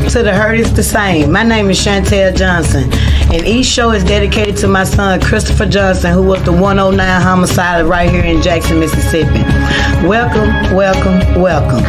Welcome to The Hurt is the Same. My name is Chantel Johnson, and each show is dedicated to my son, Christopher Johnson, who was the 109 homicide right here in Jackson, Mississippi. Welcome, welcome, welcome.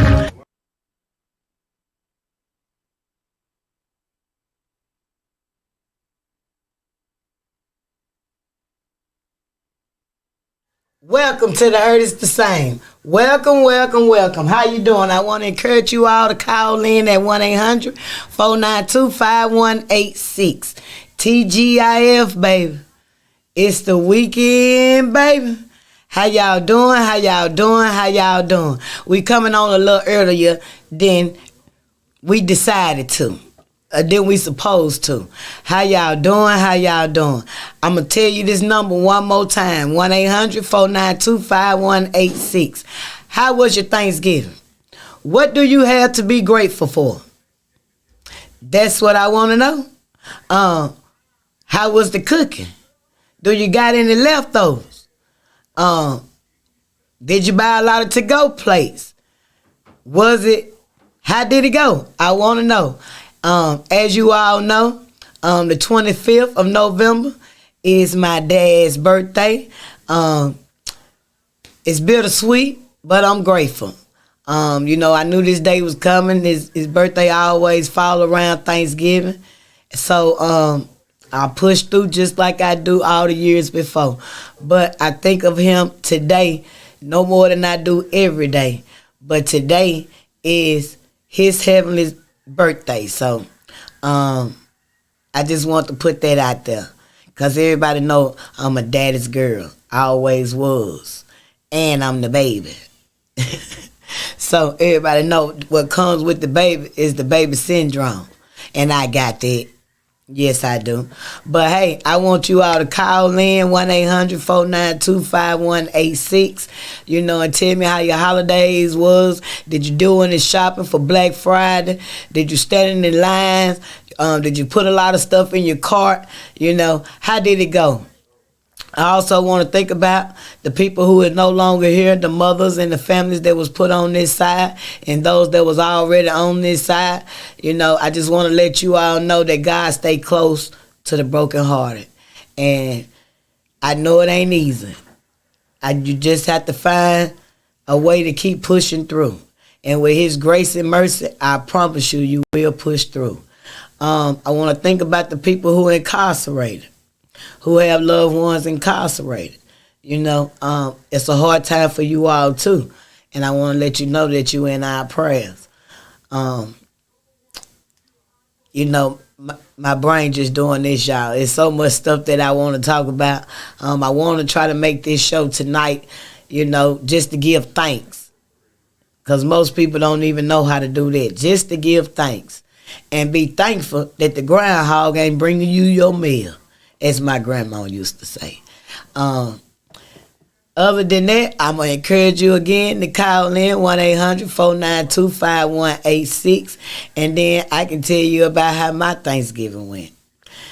Welcome to The Hurt is the Same. Welcome, welcome, welcome. How you doing? I want to encourage you all to call in at 1-800-492-5186. TGIF, baby. It's the weekend, baby. How y'all doing? How y'all doing? How y'all doing? We coming on a little earlier than we decided to. Than we supposed to. How y'all doing? How y'all doing? I'm going to tell you this number one more time. 1-800-492-5186. How was your Thanksgiving? What do you have to be grateful for? That's what I want to know. How was the cooking? Do you got any leftovers? Did you buy a lot of to-go plates? How did it go? I want to know. As you all know, the 25th of November is my dad's birthday. It's bittersweet, but I'm grateful. I knew this day was coming. His birthday always fall around Thanksgiving. So I push through just like I do all the years before. But I think of him today no more than I do every day. But today is his heavenly birthday. So I just want to put that out there because everybody know I'm a daddy's girl. I always was. And I'm the baby. So everybody know what comes with the baby is the baby syndrome. And I got that. Yes, I do. But hey, I want you all to call in 1-800-492-5186, and tell me how your holidays was. Did you do any shopping for Black Friday? Did you stand in lines? Did you put a lot of stuff in your cart? How did it go? I also want to think about the people who are no longer here, the mothers and the families that was put on this side and those that was already on this side. I just want to let you all know that God stay close to the brokenhearted. And I know it ain't easy. You just have to find a way to keep pushing through. And with his grace and mercy, I promise you, you will push through. I want to think about the people who are incarcerated, who have loved ones incarcerated. It's a hard time for you all too. And I want to let you know that you in our prayers. My brain just doing this, y'all. It's so much stuff that I want to talk about. I want to try to make this show tonight, just to give thanks. Because most people don't even know how to do that. Just to give thanks. And be thankful that the groundhog ain't bringing you your meal, as my grandma used to say. Other than that, I'm going to encourage you again to call in 1-800-492-5186. And then I can tell you about how my Thanksgiving went.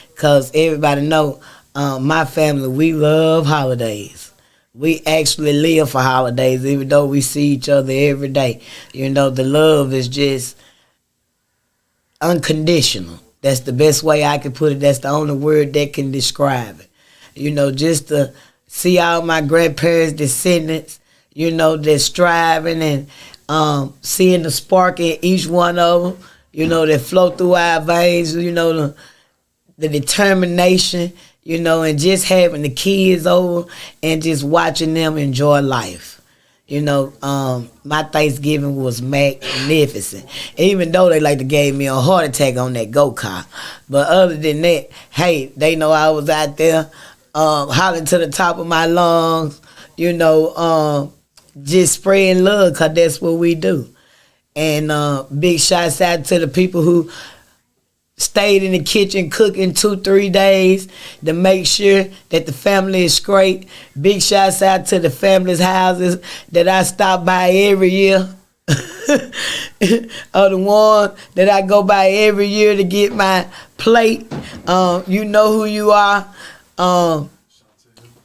Because everybody know my family, we love holidays. We actually live for holidays, even though we see each other every day. The love is just unconditional. That's the best way I can put it. That's the only word that can describe it. Just to see all my grandparents' descendants, they're striving and seeing the spark in each one of them, that flow through our veins, the determination, and just having the kids over and just watching them enjoy life. My Thanksgiving was magnificent. Even though they gave me a heart attack on that go-kart. But other than that, hey, they know I was out there hollering to the top of my lungs, just spraying love because that's what we do. And big shouts out to the people who stayed in the kitchen cooking 2-3 days to make sure that the family is straight. Big shouts out to the family's houses that I stop by every year. Or the one that I go by every year to get my plate. You know who you are.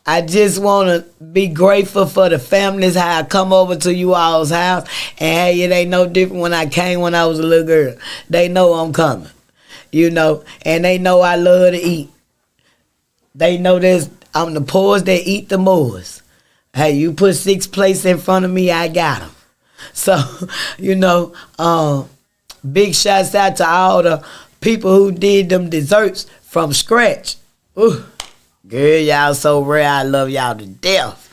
I just want to be grateful for the families, how I come over to you all's house. And hey, it ain't no different when I came when I was a little girl. They know I'm coming, you know, and they know I love to eat. They know I'm the poorest that eat the most. Hey, you put 6 plates in front of me, I got them. So, you know, big shouts out to all the people who did them desserts from scratch. Ooh, girl, y'all so rare. I love y'all to death.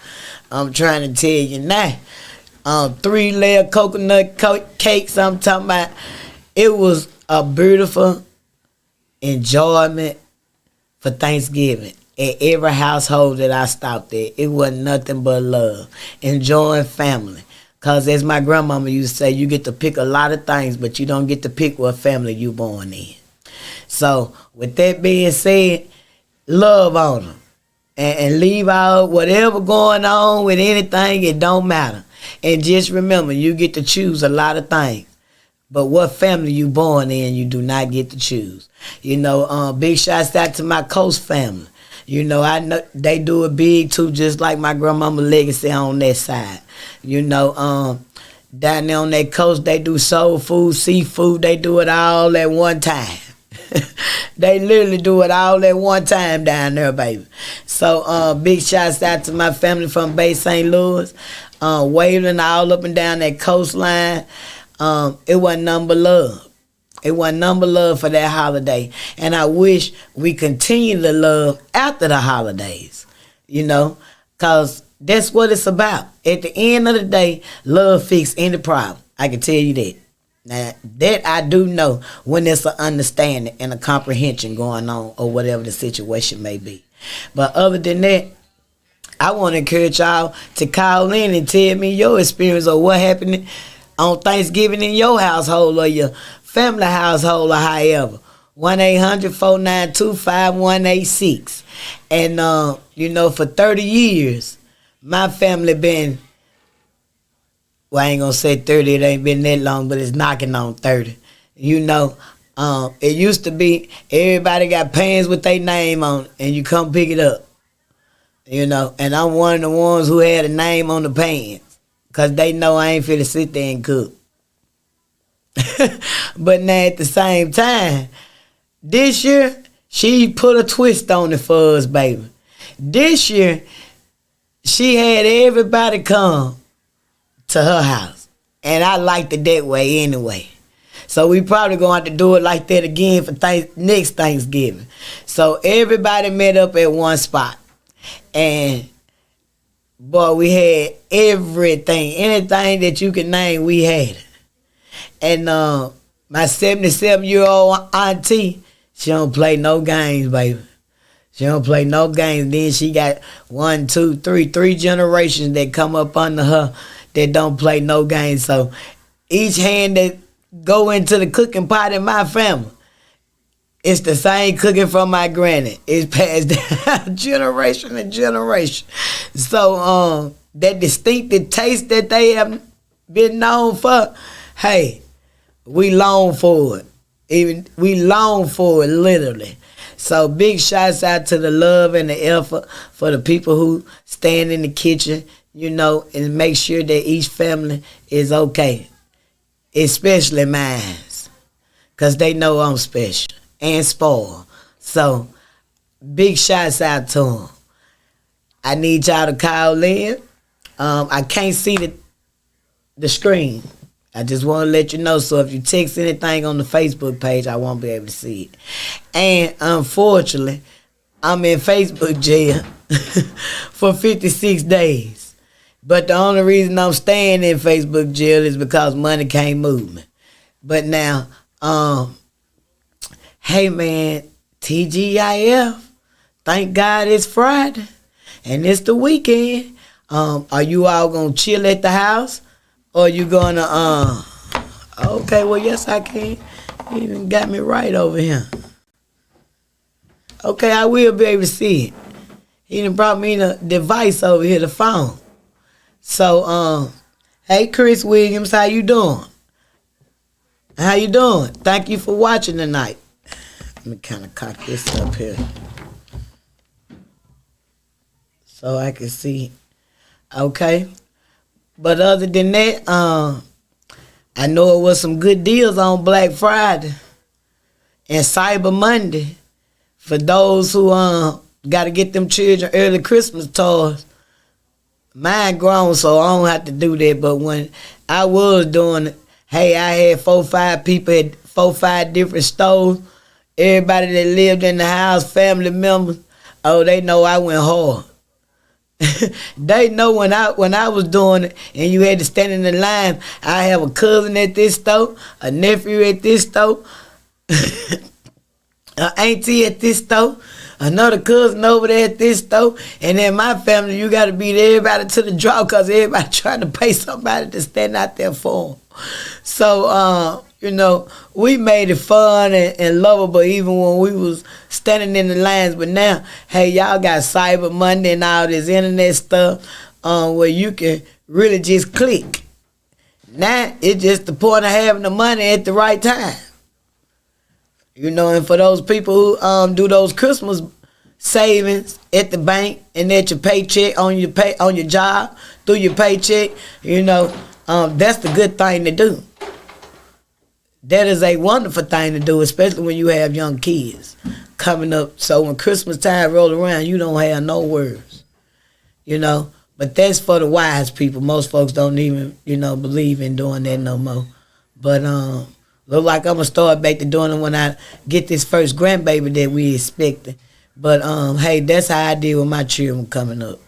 I'm trying to tell you now. 3-layer coconut cakes I'm talking about. It was a beautiful enjoyment for Thanksgiving. In every household that I stopped at, it wasn't nothing but love. Enjoying family. Because as my grandmama used to say, you get to pick a lot of things, but you don't get to pick what family you born in. So, with that being said, love on them. And leave out whatever going on with anything, it don't matter. And just remember, you get to choose a lot of things. But what family you born in, you do not get to choose. You know, big shouts out to my Coast family. You know, I know they do it big too, just like my grandmama legacy on that side. You know, down there on that coast, they do soul food, seafood. They do it all at one time. They literally do it all at one time down there, baby. So, big shouts out to my family from Bay St. Louis, waving all up and down that coastline. It wasn't nothing but love. It wasn't nothing but love for that holiday. And I wish we continue to love after the holidays, you know, because that's what it's about. At the end of the day, love fixes any problem. I can tell you that. Now, that I do know when there's an understanding and a comprehension going on or whatever the situation may be. But other than that, I want to encourage y'all to call in and tell me your experience or what happened on Thanksgiving in your household or your family household or however. 1-800-492-5186. And, you know, for 30 years, my family been, well, I ain't going to say 30, it ain't been that long, but it's knocking on 30. You know, it used to be everybody got pans with their name on it, and you come pick it up. You know, and I'm one of the ones who had a name on the pans because they know I ain't finna sit there and cook. But now at the same time, this year, she put a twist on it for us, baby. This year, she had everybody come to her house. And I liked it that way anyway. So we probably going to have to do it like that again for next Thanksgiving. So everybody met up at one spot. And, boy, we had everything. Anything that you can name, we had it. And my 77-year-old auntie, she don't play no games, baby. She don't play no games. Then she got 1, 2, 3 generations that come up under her that don't play no games. So each hand that go into the cooking pot in my family, it's the same cooking from my granny. It's passed down generation to generation. So that distinctive taste that they have been known for, hey, we long for it. We long for it, literally. So big shouts out to the love and the effort for the people who stand in the kitchen, you know, and make sure that each family is okay, especially mine, because they know I'm special and spoiled. So big shouts out to them. I need y'all to call in. I can't see the screen. I just want to let you know, so if you text anything on the Facebook page, I won't be able to see it. And unfortunately, I'm in Facebook jail for 56 days. But the only reason I'm staying in Facebook jail is because money can't move me. But now, hey man, TGIF, thank God it's Friday and it's the weekend. Are you all going to chill at the house? Or you gonna, okay, well, yes, I can. You even got me right over here. Okay, I will be able to see it. He done brought me the device over here, the phone. So, hey, Chris Williams, how you doing? How you doing? Thank you for watching tonight. Let me kind of cock this up here. so I can see. Okay. But other than that, I know it was some good deals on Black Friday and Cyber Monday for those who got to get them children early Christmas toys. Mine grown, so I don't have to do that. But when I was doing it, hey, I had 4-5 people at 4-5 different stores. Everybody that lived in the house, family members, oh, they know I went hard. They know when I was doing it and you had to stand in the line. I have a cousin at this store, a nephew at this store, an auntie at this store, another cousin over there at this store, and in my family, you got to beat everybody to the draw because everybody trying to pay somebody to stand out there for them. So, we made it fun and lovable even when we was standing in the lines. But now, hey, y'all got Cyber Monday and all this internet stuff where you can really just click. Now, it's just the point of having the money at the right time. And for those people who do those Christmas savings at the bank and at your paycheck on your job through your paycheck, that's the good thing to do. That is a wonderful thing to do, especially when you have young kids coming up. So when Christmas time roll around, you don't have no worries, But that's for the wise people. Most folks don't even, believe in doing that no more. But look like I'm gonna start back to doing it when I get this first grandbaby that we expecting. But hey, that's how I deal with my children coming up.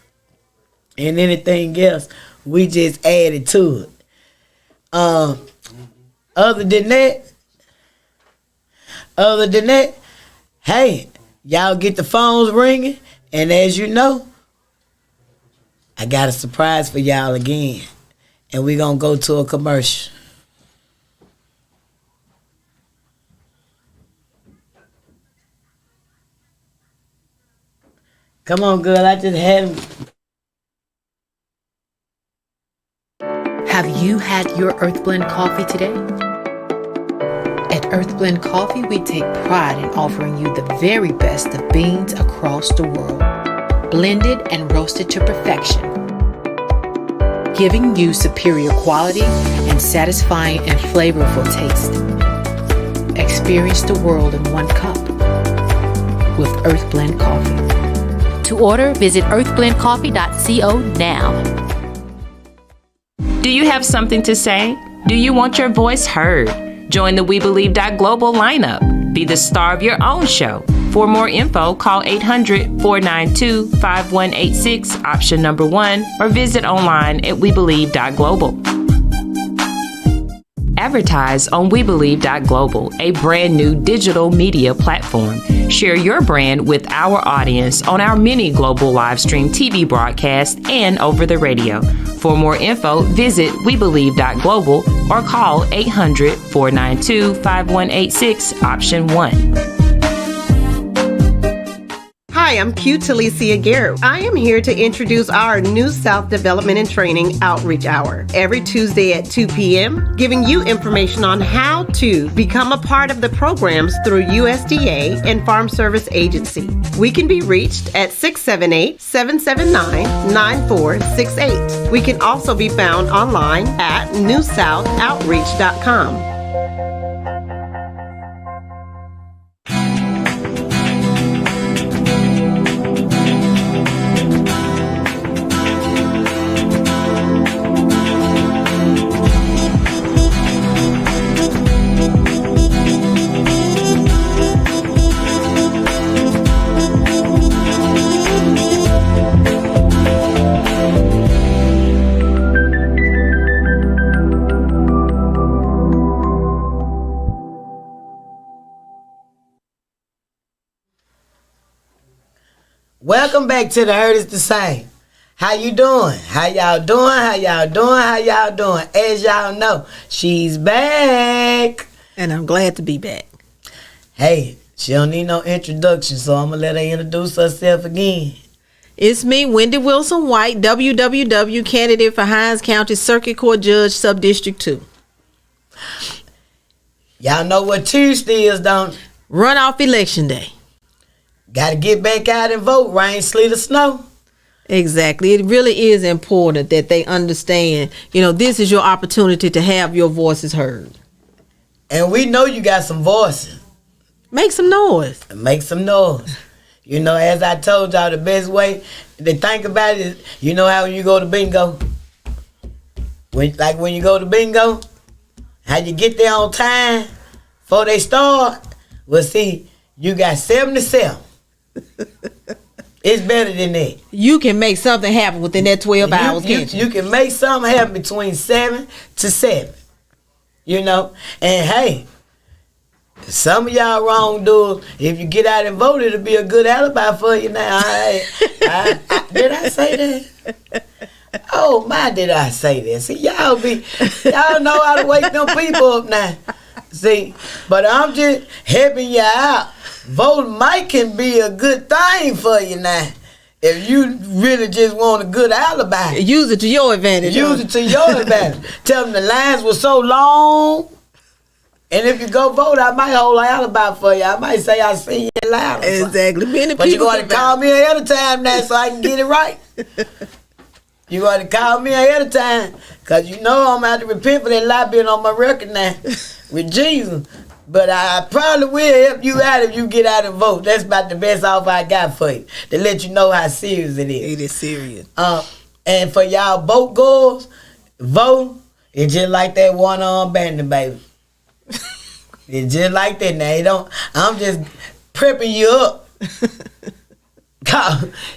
And anything else, we just added to it. Other than that, hey, y'all get the phones ringing, and as you know, I got a surprise for y'all again, and we're gonna go to a commercial. Come on, girl, I just had him. Have you had your Earth Blend coffee today? At Earth Blend Coffee, we take pride in offering you the very best of beans across the world, blended and roasted to perfection, giving you superior quality and satisfying and flavorful taste. Experience the world in one cup with Earth Blend Coffee. To order, visit earthblendcoffee.co now. Do you have something to say? Do you want your voice heard? Join the WeBelieve.global lineup. Be the star of your own show. For more info, call 800-492-5186, option number 1, or visit online at WeBelieve.global. Advertise on WeBelieve.global, a brand new digital media platform. Share your brand with our audience on our many global live stream TV broadcasts and over the radio. For more info, visit WeBelieve.global or call 800-492-5186, option 1. Hi, I'm Q Talicia Garrett. I am here to introduce our New South Development and Training Outreach Hour every Tuesday at 2 p.m., giving you information on how to become a part of the programs through USDA and Farm Service Agency. We can be reached at 678-779-9468. We can also be found online at newsouthoutreach.com. Welcome back to the Heard Is the Same. How you doing? How y'all doing? How y'all doing? How y'all doing? As y'all know, she's back. And I'm glad to be back. Hey, she don't need no introduction, so I'm going to let her introduce herself again. It's me, Wendy Wilson White, WWW candidate for Hinds County Circuit Court Judge, Subdistrict 2. Y'all know what Tuesday is, don't you? Runoff election day. Got to get back out and vote, rain, sleet, or snow. Exactly. It really is important that they understand, this is your opportunity to have your voices heard. And we know you got some voices. Make some noise. Make some noise. As I told y'all, the best way to think about it is, how when you go to bingo? When you go to bingo, how you get there on time before they start? Well, see, you got 77. It's better than that. You can make something happen within that 12 hours, can't you? You can make something happen between 7 to 7. And hey, some of y'all wrongdoers, if you get out and vote, it'll be a good alibi for you now. Did I say that? Oh my, did I say that? See, y'all know how to wake them people up now. See, but I'm just helping you out. Voting might can be a good thing for you now. If you really just want a good alibi. Use it to your advantage. Use it to your advantage. Tell them the lines were so long. And if you go vote, I might hold an alibi for you. I might say I seen you loud. Exactly. But you're going to call me ahead of time now so I can get it right. You're going to call me ahead of time. Because I'm going to have to repent for that lie being on my record now with Jesus. But I probably will help you out if you get out and vote. That's about the best offer I got for you. To let you know how serious it is. It is serious. And for y'all boat goers, vote. It's just like that one-arm bandit, baby. It's just like that now. I'm just prepping you up.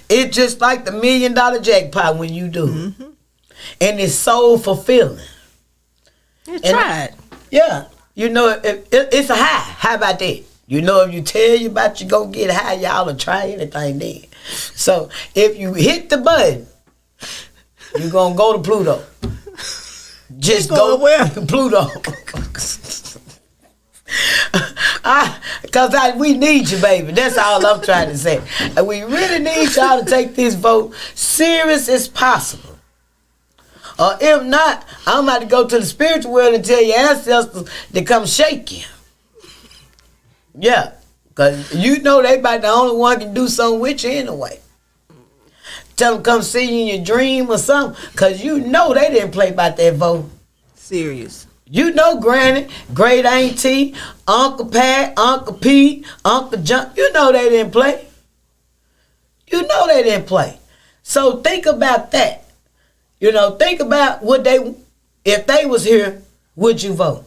It's just like the $1 million jackpot when you do. Mm-hmm. And it's so fulfilling. Try it. Yeah. It's a high. How about that? If you tell you about you gonna get high, y'all will try anything then. So if you hit the button, you're gonna go to Pluto. Just go where? To Pluto. Because we need you, baby. That's all I'm trying to say. And we really need y'all to take this vote serious as possible. Or if not, I'm about to go to the spiritual world and tell your ancestors to come shake you. Yeah. Because they about the only one can do something with you anyway. Tell them come see you in your dream or something. Because they didn't play about that vote. Serious. Granny, great auntie, Uncle Pat, Uncle Pete, Uncle John. they didn't play. They didn't play. So think about that. Think about if they was here, would you vote?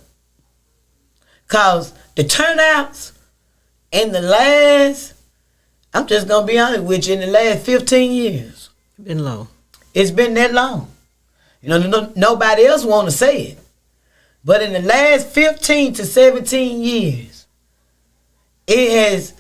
Because the turnouts in the last, I'm just going to be honest with you, in the last 15 years. Been low. It's been that long. Nobody else want to say it. But in the last 15 to 17 years, the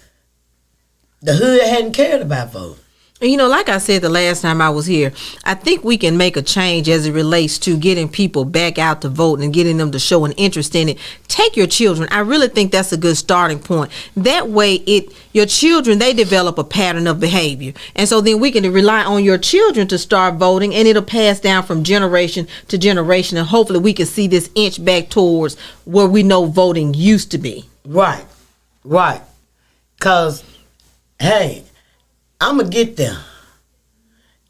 hood hadn't cared about voting. And like I said the last time I was here, I think we can make a change as it relates to getting people back out to vote and getting them to show an interest in it. Take your children. I really think that's a good starting point. That way, your children, they develop a pattern of behavior. And so then we can rely on your children to start voting, and it'll pass down from generation to generation. And hopefully we can see this inch back towards where we know voting used to be. Right. Because, hey, I'm going to get there.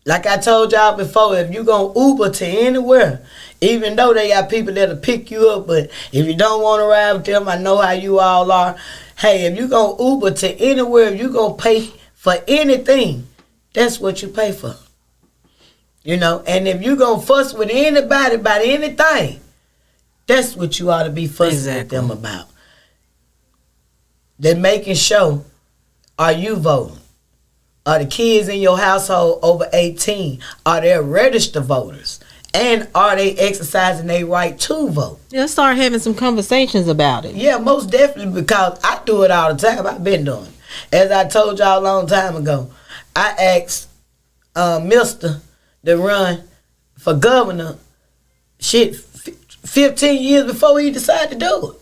Like I told y'all before, if you going to Uber to anywhere, even though they got people that'll pick you up, but if you don't want to ride with them, I know how you all are. Hey, if you going to Uber to anywhere, if you going to pay for anything, that's what you pay for. And if you going to fuss with anybody about anything, that's what you ought to be fussing with them about. They're making sure, are you voting? Are the kids in your household over 18? Are they registered voters? And are they exercising their right to vote? Let's start having some conversations about it. Yeah, most definitely, because I do it all the time. I've been doing it. As I told y'all a long time ago, I asked Mr. to run for governor 15 years before he decided to do it.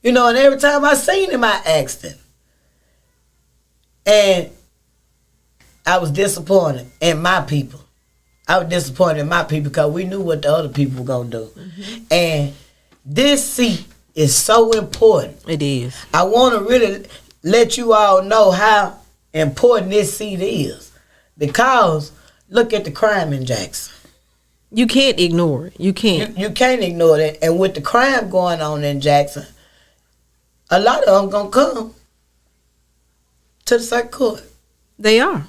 And every time I seen him, I asked him. And I was disappointed in my people. Because we knew what the other people were going to do. Mm-hmm. And this seat is so important. It is. I want to really let you all know how important this seat is. Because Look at the crime in Jackson. You can't ignore it. You can't. You can't ignore that. And with the crime going on in Jackson, a lot of them gonna come to the circuit court. They are.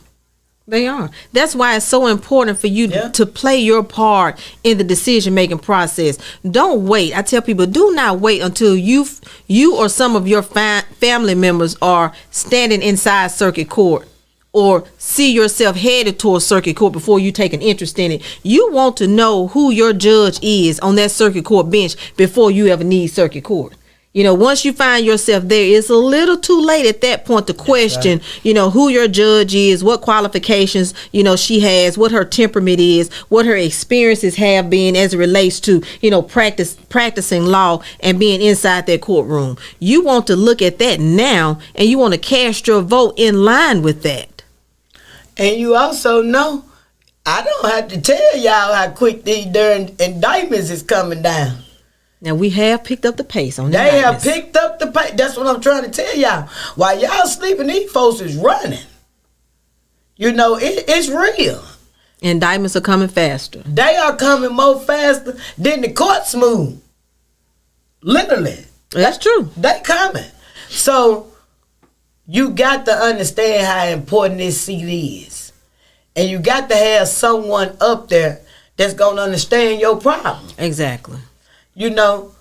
That's why it's so important for you to play your part in the decision-making process. Don't wait. I tell people, do not wait until you or some of your family members are standing inside circuit court or see yourself headed towards circuit court before you take an interest in it. You want to know who your judge is on that circuit court bench before you ever need circuit court. You know, once you find yourself there, it's a little too late at that point to question, you know, who your judge is, what qualifications, you know, she has, what her temperament is, what her experiences have been as it relates to, you know, practicing law and being inside that courtroom. You want to look at that now, and you want to cast your vote in line with that. And you also know, I don't have to tell y'all how quick these darn indictments is coming down. Now, we have picked up the pace on that. They have picked up the pace. That's what I'm trying to tell y'all. While y'all sleeping, these folks is running. You know, it's real. Indictments are coming faster. They are coming more faster than the courts move. Literally. That's true. They coming. So, you got to understand how important this seat is. And you got to have someone up there that's going to understand your problem. Exactly. You know,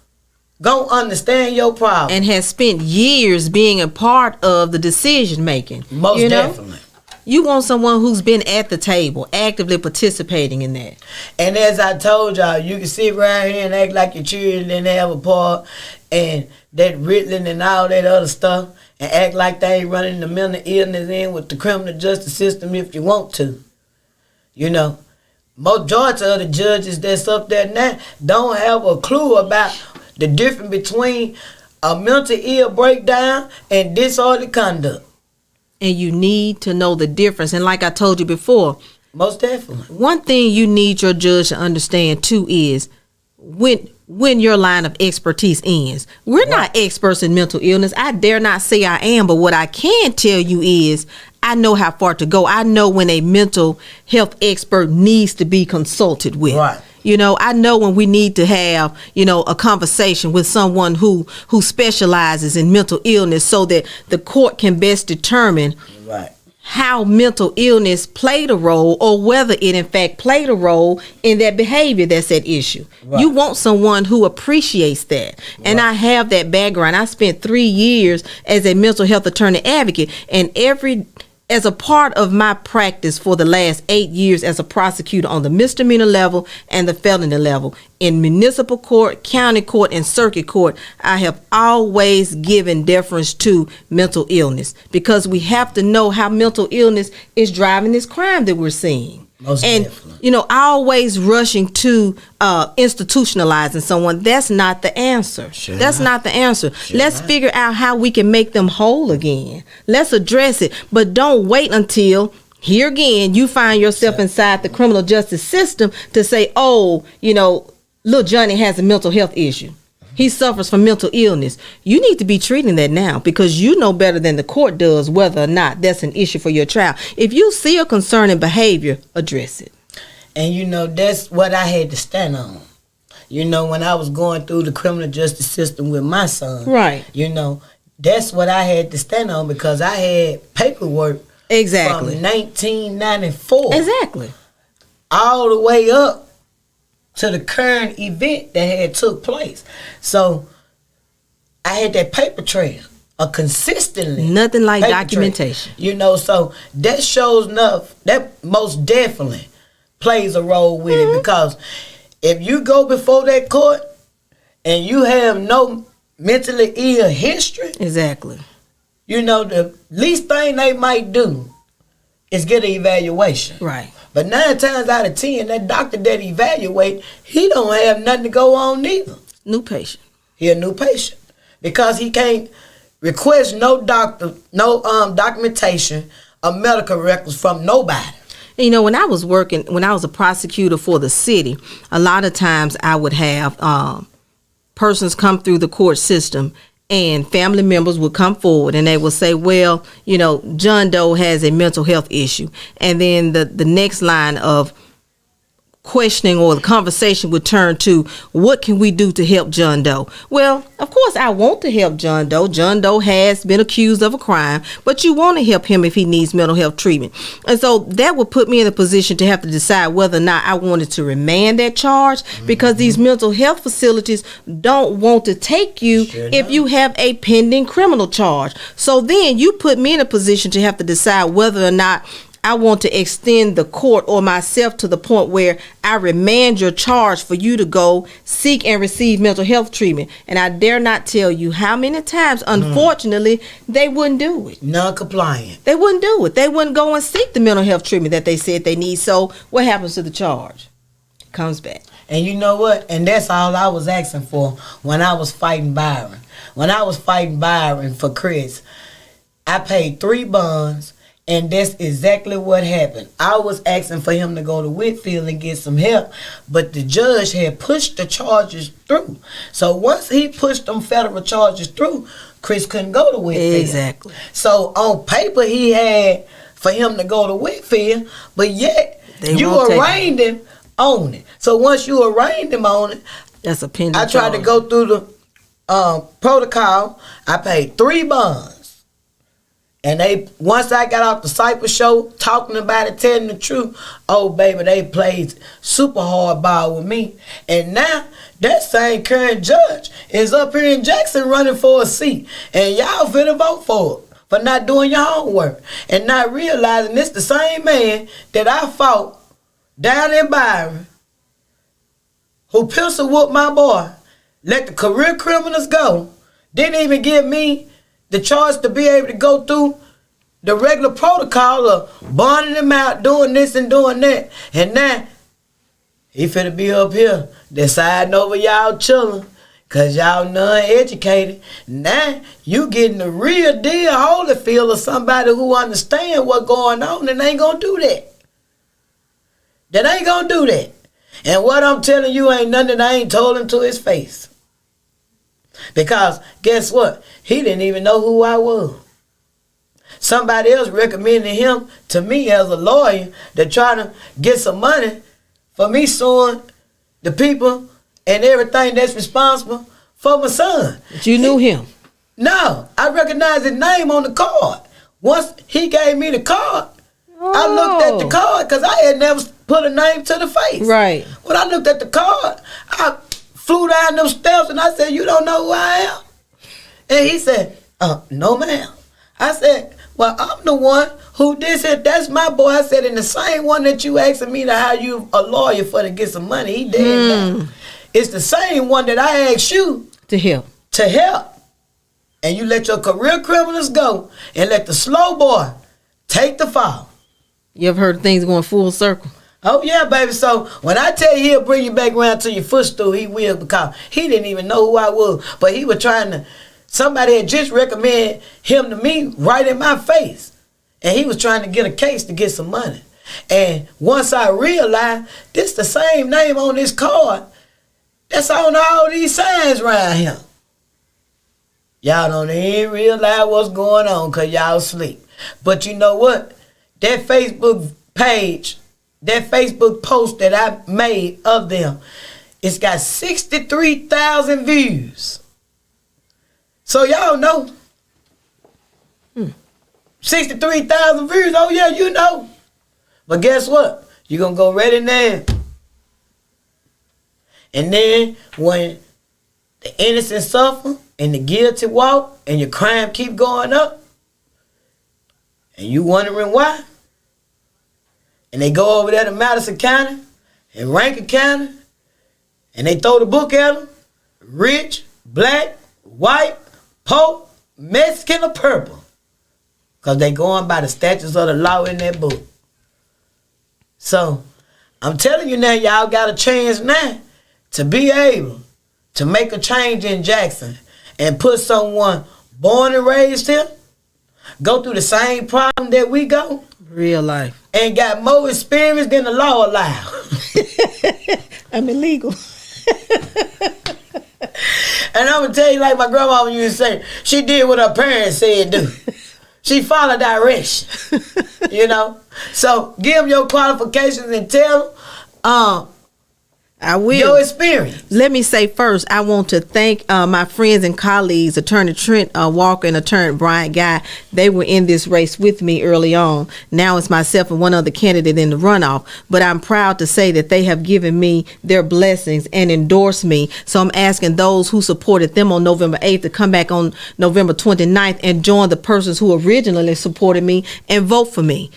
go understand your problem. And has spent years being a part of the decision making. Most definitely. You want someone who's been at the table, actively participating in that. And as I told y'all, you can sit right here and act like your children didn't have a part, and that Ritalin and all that other stuff, and act like they ain't running the mental illness in with the criminal justice system if you want to. You know. Majority of the judges that's up there now don't have a clue about the difference between a mental ill breakdown and disorderly conduct. And you need to know the difference. And like I told you before, most definitely. One thing you need your judge to understand too is when your line of expertise ends. We're not experts in mental illness. I dare not say I am, but what I can tell you is I know how far to go. I know when a mental health expert needs to be consulted with. Right. You know, I know when we need to have, you know, a conversation with someone who specializes in mental illness so that the court can best determine how mental illness played a role or whether it in fact played a role in that behavior that's at issue. Right. You want someone who appreciates that. And I have that background. I spent 3 years as a mental health attorney advocate, and as a part of my practice for the last 8 years as a prosecutor on the misdemeanor level and the felony level, in municipal court, county court, and circuit court, I have always given deference to mental illness because we have to know how mental illness is driving this crime that we're seeing. Most definitely. You know, always rushing to institutionalizing someone, that's not the answer. That's not the answer. Let's figure out how we can make them whole again. Let's address it, but don't wait until, here again, you find yourself inside the criminal justice system to say, oh, you know, little Johnny has a mental health issue. He suffers from mental illness. You need to be treating that now because you know better than the court does whether or not that's an issue for your child. If you see a concerning behavior, address it. And you know, that's what I had to stand on. You know, when I was going through the criminal justice system with my son. Right. You know, that's what I had to stand on because I had paperwork from 1994. Exactly. All the way up to the current event that had took place. So I had that paper trail, a consistently nothing like documentation. Trail. You know, so that shows enough, that most definitely plays a role with it because if you go before that court and you have no mentally ill history, exactly. You know, the least thing they might do is get an evaluation. Right. But 9 times out of 10, that doctor that evaluate, he don't have nothing to go on neither. New patient. He a new patient. Because he can't request no documentation of medical records from nobody. You know, when I was a prosecutor for the city, a lot of times I would have persons come through the court system and family members would come forward and they would say, well, you know, John Doe has a mental health issue. And then the next line of questioning or the conversation would turn to, what can we do to help John Doe? Well, of course I want to help John Doe. John Doe has been accused of a crime, but you want to help him if he needs mental health treatment. And so that would put me in a position to have to decide whether or not I wanted to remand that charge, because these mental health facilities don't want to take you if you have a pending criminal charge. So then you put me in a position to have to decide whether or not I want to extend the court or myself to the point where I remand your charge for you to go seek and receive mental health treatment. And I dare not tell you how many times, unfortunately, they wouldn't do it. Non-compliant. They wouldn't do it. They wouldn't go and seek the mental health treatment that they said they need. So what happens to the charge? It comes back. And you know what? And that's all I was asking for when I was fighting Byron. When I was fighting Byron for Chris, I paid 3 bonds. And that's exactly what happened. I was asking for him to go to Whitfield and get some help, but the judge had pushed the charges through. So once he pushed them federal charges through, Chris couldn't go to Whitfield. Exactly. So on paper, he had for him to go to Whitfield, but yet you arraigned him on it. So once you arraigned him on it, that's a pending I tried to go through the protocol. I paid 3 bonds. And once I got off the Cypher show, talking about it, telling the truth, oh, baby, they played super hard ball with me. And now, that same current judge is up here in Jackson running for a seat. And y'all finna vote for it, for not doing your homework. And not realizing it's the same man that I fought down in Byron, who pistol whooped my boy, let the career criminals go, didn't even give me the charge to be able to go through the regular protocol of bonding him out, doing this and doing that. And now, he finna be up here deciding over y'all children, because y'all non-educated. Now, you getting the real deal Holyfield of somebody who understand what's going on and ain't gonna do that. That ain't gonna do that. And what I'm telling you ain't nothing that I ain't told him to his face. Because guess what? He didn't even know who I was. Somebody else recommended him to me as a lawyer to try to get some money for me suing the people and everything that's responsible for my son. But you knew him? No, I recognized his name on the card. Once he gave me the card, I looked at the card because I had never put a name to the face. Right. When I looked at the card, I flew down them steps and I said, you don't know who I am? And he said, no ma'am. I said, well, I'm the one who did it. That's my boy. I said, and the same one that you asking me to hire you a lawyer for to get some money, he dead now. It's the same one that I asked you to help. And you let your career criminals go and let the slow boy take the fall. You ever heard of things going full circle? Oh, yeah, baby. So when I tell you he'll bring you back around to your footstool, he will, because he didn't even know who I was. But he was trying to, somebody had just recommended him to me right in my face. And he was trying to get a case to get some money. And once I realized this the same name on this card that's on all these signs around here. Y'all don't even realize what's going on because y'all sleep. But you know what? That Facebook page, that Facebook post that I made of them, it's got 63,000 views. So y'all know. 63,000 views. Oh yeah, you know. But guess what? You're going to go right in there. And then when the innocent suffer and the guilty walk and your crime keep going up and you wondering why, and they go over there to Madison County and Rankin County and they throw the book at them, rich, black, white, poor, Mexican, or purple, because they going by the statutes of the law in that book. So I'm telling you now, y'all got a chance now to be able to make a change in Jackson and put someone born and raised here, go through the same problem that we go. Real life. And got more experience than the law allows. I'm illegal. And I'm going to tell you like my grandma used to say, she did what her parents said do. She followed direction, you know. So give them your qualifications and tell them I will. your experience. Let me say first, I want to thank my friends and colleagues, Attorney Trent Walker and Attorney Brian Guy. They were in this race with me early on. Now it's myself and one other candidate in the runoff. But I'm proud to say that they have given me their blessings and endorsed me. So I'm asking those who supported them on November 8th to come back on November 29th and join the persons who originally supported me and vote for me.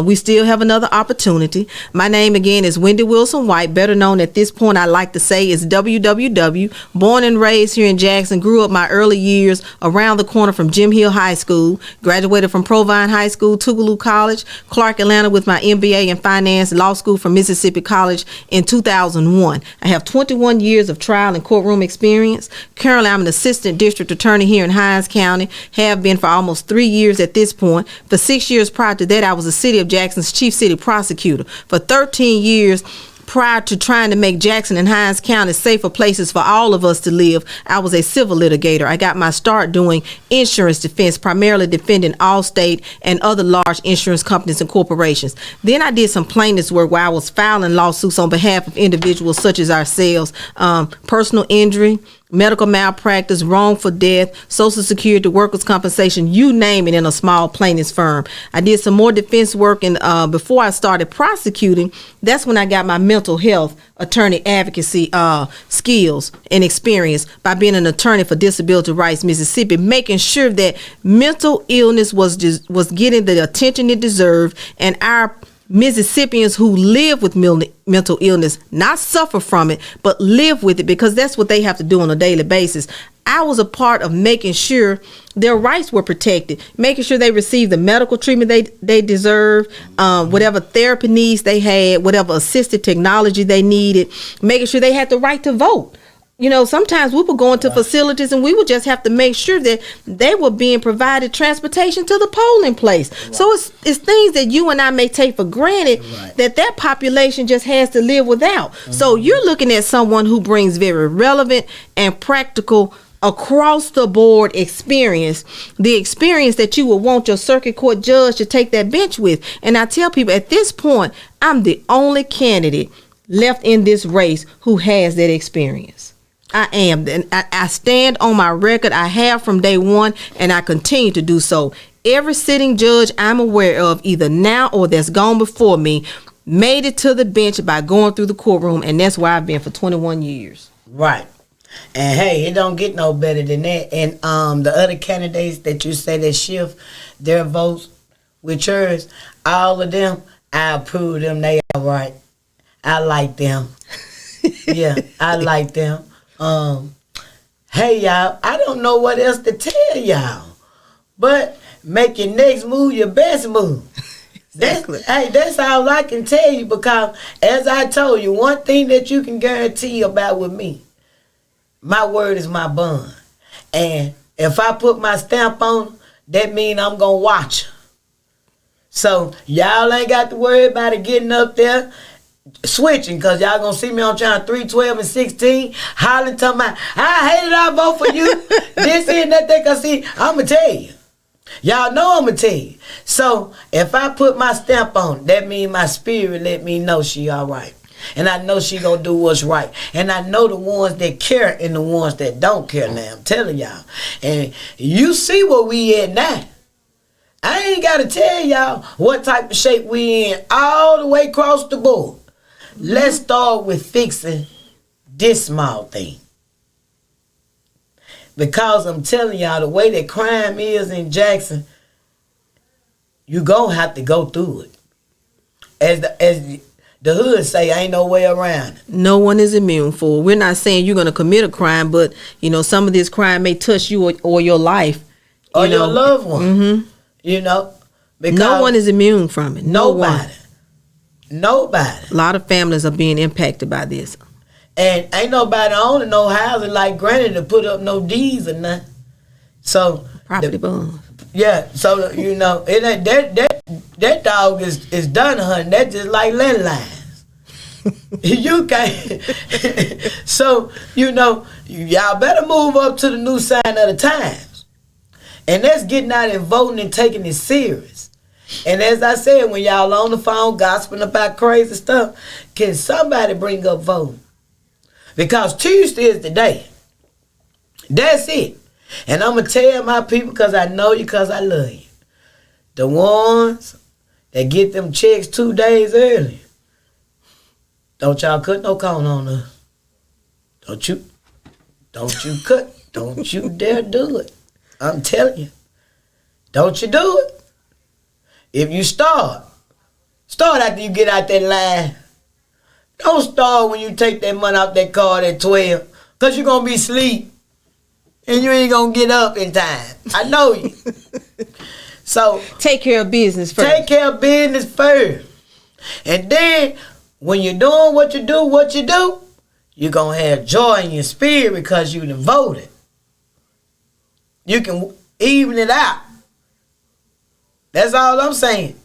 We still have another opportunity. My name again is Wendy Wilson White, better known at this point I like to say is WWW. Born and raised here in Jackson, grew up my early years around the corner from Jim Hill High School, graduated from Provine High School, Tougaloo College, Clark, Atlanta with my MBA in finance, law school from Mississippi College in 2001. I have 21 years of trial and courtroom experience. Currently, I'm an assistant district attorney here in Hinds County, have been for almost 3 years at this point. For 6 years prior to that, I was the City of Jackson's chief city prosecutor. For 13 years, prior to trying to make Jackson and Hinds County safer places for all of us to live, I was a civil litigator. I got my start doing insurance defense, primarily defending Allstate and other large insurance companies and corporations. Then I did some plaintiff's work where I was filing lawsuits on behalf of individuals such as ourselves, personal injury, medical malpractice, wrongful death, Social Security, workers' compensation, you name it, in a small plaintiff's firm. I did some more defense work, and before I started prosecuting, that's when I got my mental health attorney advocacy skills and experience by being an attorney for Disability Rights Mississippi, making sure that mental illness was getting the attention it deserved, and our Mississippians who live with mental illness not suffer from it, but live with it, because that's what they have to do on a daily basis. I was a part of making sure their rights were protected, making sure they received the medical treatment they deserve, whatever therapy needs they had, whatever assistive technology they needed, making sure they had the right to vote. You know, sometimes we would go into facilities and we would just have to make sure that they were being provided transportation to the polling place. Right. So it's things that you and I may take for granted that population just has to live without. Mm-hmm. So you're looking at someone who brings very relevant and practical across the board experience, the experience that you would want your circuit court judge to take that bench with. And I tell people at this point, I'm the only candidate left in this race who has that experience. I am. And I stand on my record. I have from day one, and I continue to do so. Every sitting judge I'm aware of, either now or that's gone before me, made it to the bench by going through the courtroom, and that's where I've been for 21 years. Right. And hey, it don't get no better than that. And the other candidates that you say that shift their votes with yours, all of them, I approve them. They all right. I like them. Yeah, I like them. Hey y'all, I don't know what else to tell y'all, but make your next move your best move. Exactly. That's all I can tell you, because as I told you, one thing that you can guarantee about with me, my word is my bond. And if I put my stamp on, that means I'm gonna watch her. So y'all ain't got to worry about it getting up there switching, because y'all gonna see me on channel 3, 12, and 16 hollering, talking about, I hated I vote for you. This and that, because see, I'ma tell you. Y'all know I'ma tell you. So if I put my stamp on, that means my spirit let me know she all right. And I know she gonna do what's right. And I know the ones that care and the ones that don't care now. I'm telling y'all. And you see where we at now. I ain't gotta tell y'all what type of shape we in all the way across the board. Let's start with fixing this small thing. Because I'm telling y'all, the way that crime is in Jackson, you gonna have to go through it. As the hood say, ain't no way around it. No one is immune for it. We're not saying you're gonna commit a crime, but you know, some of this crime may touch you or your life. Or your loved one. Mm-hmm. You know? Because no one is immune from it. Nobody. A lot of families are being impacted by this. And ain't nobody owning no housing like Granny to put up no deeds or nothing. So property bonds. Yeah, so you know, it ain't that dog is done hunting. That's just like landlines. You can't. So, y'all better move up to the new sign of the times. And that's getting out and voting and taking it serious. And as I said, when y'all on the phone gossiping about crazy stuff, can somebody bring up voting? Because Tuesday is the day. That's it. And I'm going to tell my people, because I know you, because I love you. The ones that get them checks 2 days early, don't y'all cut no corn on us. Don't you cut. Don't you dare do it. I'm telling you. Don't you do it. If you start after you get out that line. Don't start when you take that money out that card at 12, because you're going to be asleep and you ain't going to get up in time. I know you. So take care of business first. Take care of business first. And then when you're doing what you do, you're going to have joy in your spirit because you done voted. You can even it out. That's all I'm saying.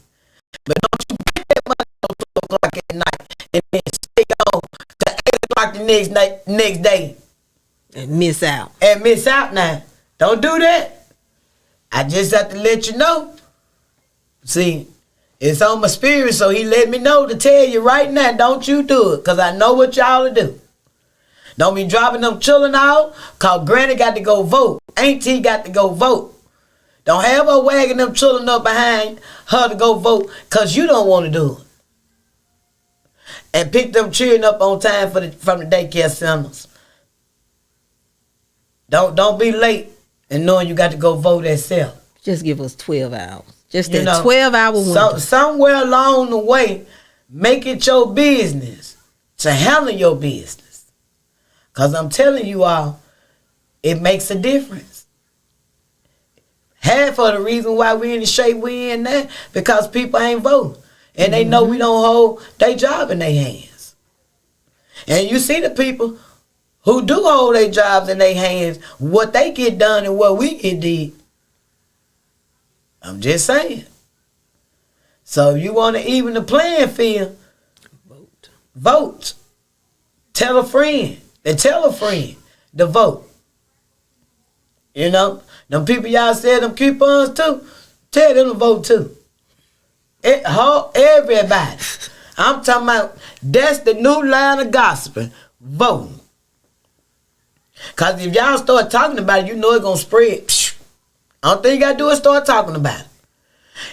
But don't you get that money at 2 o'clock at night and then stay on to 8 o'clock the next day. And miss out. Now. Don't do that. I just have to let you know. See, it's on my spirit, so he let me know to tell you right now, don't you do it, because I know what y'all will do. Don't be dropping them children out, because Granny got to go vote. Auntie got to go vote. Don't have her wagging them children up behind her to go vote, because you don't want to do it. And pick them children up on time from the daycare centers. Don't be late and knowing you got to go vote yourself. Just give us 12 hours. Just that 12-hour window. Somewhere along the way, make it your business to handle your business. Because I'm telling you all, it makes a difference. Half of the reason why we're in the shape we're in now, because people ain't voting. And they know we don't hold their job in their hands. And you see the people who do hold their jobs in their hands, what they get done and what we get did. I'm just saying. So if you want to even the playing field, vote. Tell a friend. And tell a friend to vote. Them people y'all said them coupons too, tell them to vote too. Everybody. I'm talking about, that's the new line of gossiping. Voting. Because if y'all start talking about it, you know it's going to spread. Only thing you got to do is start talking about it.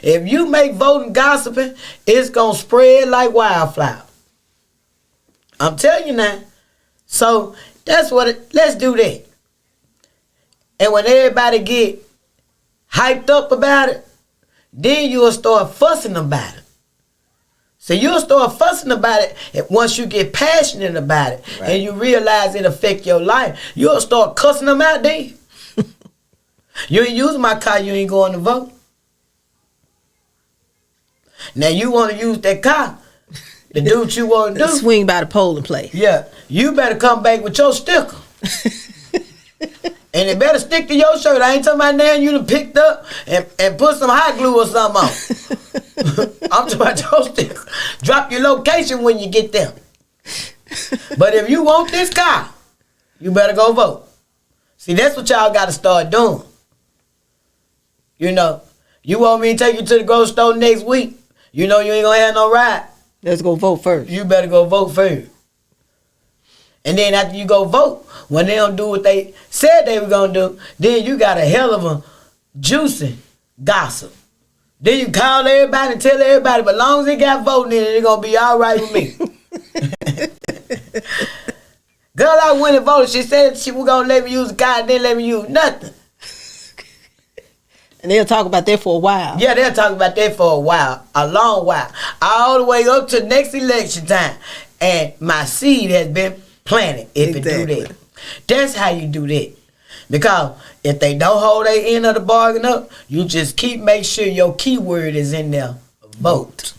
If you make voting gossiping, it's going to spread like wildfire. I'm telling you now. So that's let's do that. And when everybody get hyped up about it, then you'll start fussing about it. So you'll start fussing about it once you get passionate about it, right, and you realize it affect your life. You'll start cussing them out then. You ain't using my car, you ain't going to vote. Now you want to use that car to do what you want to do. Swing by the polling place. Yeah. You better come back with your sticker. And it better stick to your shirt. I ain't talking about now you done picked up and put some hot glue or something on. I'm talking about your sticker. Drop your location when you get there. But if you want this car, you better go vote. See, that's what y'all got to start doing. You want me to take you to the grocery store next week? You know you ain't going to have no ride. Let's go vote first. You better go vote first. And then after you go vote, when they don't do what they said they were going to do, then you got a hell of a juicy gossip. Then you call everybody and tell everybody, but as long as they got voting in it, it's going to be all right with me. Girl, I went and voted. She said she was going to let me use the car and didn't let me use nothing. And they'll talk about that for a while. Yeah, they'll talk about that for a while, a long while, all the way up to next election time. And my seed has been planted if it do that. That's how you do that. Because if they don't hold their end of the bargain up, you just make sure your keyword is in there. Vote.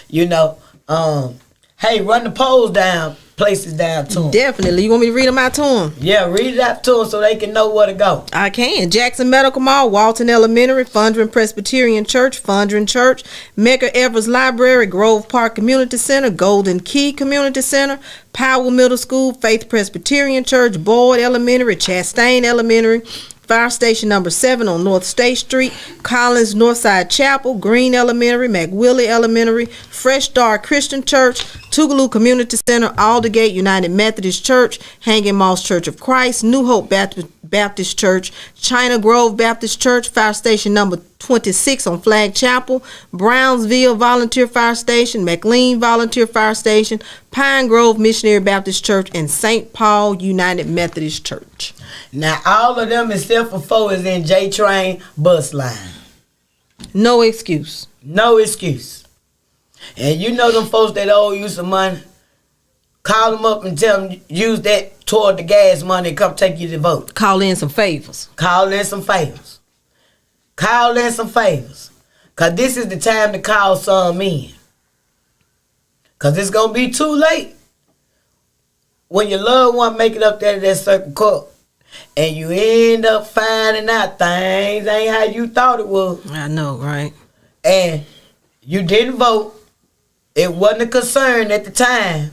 Hey, run the polls down places down to them? Definitely. You want me to read them out to them? Yeah, read it out to them so they can know where to go. I can. Jackson Medical Mall, Walton Elementary, Fondren Presbyterian Church, Fondren Church, Medgar Evers Library, Grove Park Community Center, Golden Key Community Center, Powell Middle School, Faith Presbyterian Church, Boyd Elementary, Chastain Elementary, Fire Station number 7 on North State Street, Collins Northside Chapel, Green Elementary, McWillie Elementary, Fresh Start Christian Church, Tougaloo Community Center, Aldergate United Methodist Church, Hanging Moss Church of Christ, New Hope Baptist Church, China Grove Baptist Church, Fire Station number 26 on Flag Chapel, Brownsville Volunteer Fire Station, McLean Volunteer Fire Station, Pine Grove Missionary Baptist Church, and St. Paul United Methodist Church. Now, all of them except for 4 is in J-Train bus line. No excuse. No excuse. And you know them folks that owe you some money, call them up and tell them use that toward the gas money and come take you to vote. Call in some favors. Call in some favors. Call in some favors. Because this is the time to call some in. Because it's going to be too late when your loved one make it up there to that circuit court and you end up finding out things ain't how you thought it was. I know, right? And you didn't vote. It wasn't a concern at the time.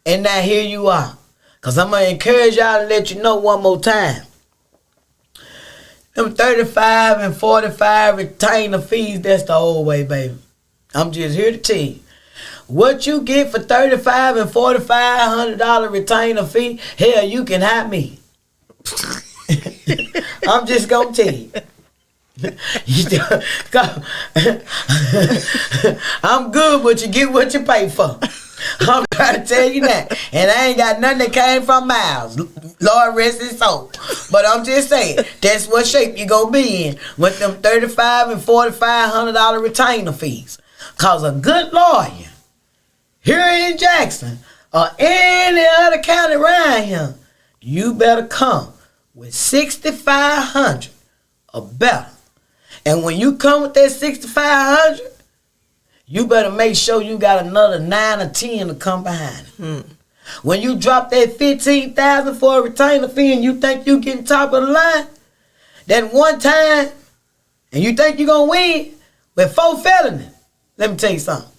And now here you are. Because I'm going to encourage y'all to let you know one more time. Them 35 and 45 retainer fees, that's the old way, baby. I'm just here to tell you. What you get for $35 and $4,500 retainer fee, hell, you can have me. I'm just going to tell you. I'm good, but you get what you pay for. I'm trying to tell you that. And I ain't got nothing that came from Miles. Lord rest his soul. But I'm just saying, that's what shape you gonna be in with them $35 and $4,500 retainer fees. Cause a good lawyer here in Jackson or any other county around here, you better come with $6,500 or better. And when you come with that $6,500, you better make sure you got another 9 or 10 to come behind it. When you drop that $15,000 for a retainer fee and you think you getting top of the line, that one time, and you think you gonna win with 4 felonies, let me tell you something.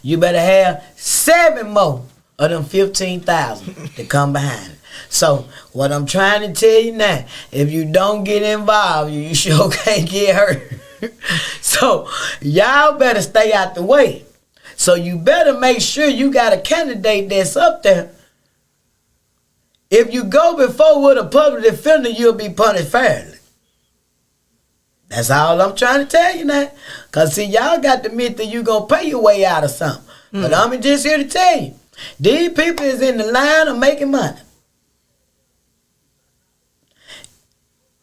You better have 7 more of them 15,000 to come behind it. So what I'm trying to tell you now, if you don't get involved, you sure can't get hurt. So y'all better stay out the way. So you better make sure you got a candidate that's up there. If you go before with a public defender, you'll be punished fairly. That's all I'm trying to tell you now. Because see, y'all got the myth that you going to pay your way out of something. But I'm just here to tell you, these people is in the line of making money.